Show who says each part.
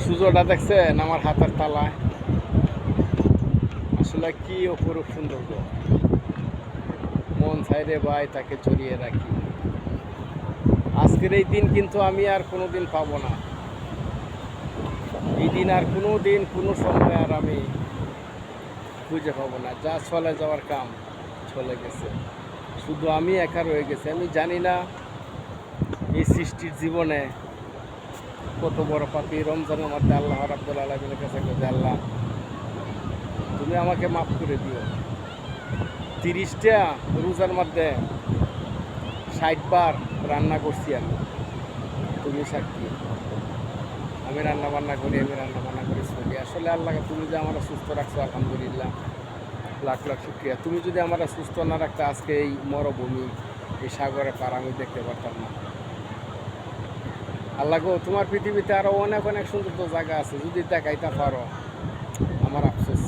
Speaker 1: সূর্যটা দেখছেন আমার হাতের তালায়, আসলে কি অপরূপ সৌন্দর্য। মন চাইরে ভাই তাকে জড়িয়ে রাখি। আজকের এই দিন কিন্তু আমি আর কোনো দিন পাবো না। এই দিন আর কোনো দিন কোনো সময় আর আমি খুঁজে পাবো না। যা চলে যাওয়ার কাম চলে গেছে, শুধু আমি একা রয়ে গেছি। আমি জানি না এই সৃষ্টির জীবনে কত বড় পাপি। রমজানের মধ্যে আল্লাহ রাব্বুল আলামিনের কাছে বলছে, আল্লাহ তুমি আমাকে মাফ করে দিও। 30টা রোজার মধ্যে 60 বার রান্না করছি আমি, তুমি সাক্ষী। আমি রান্না বান্না করি চলি। আসলে আল্লাহকে তুমি যে আমার সুস্থ রাখছো, আলহামদুলিল্লাহ, লাখ লাখ শুক্রিয়া। তুমি যদি আমার সুস্থ না রাখতে আজকে এই মরুভূমি, এই সাগরে পার আমি দেখতে পারতাম না। আল্লাহ গো, তোমার পৃথিবীতে আরো অনেক অনেক সুন্দর জায়গা আছে, যদি দেখাইতে পারো। আমার আফসোস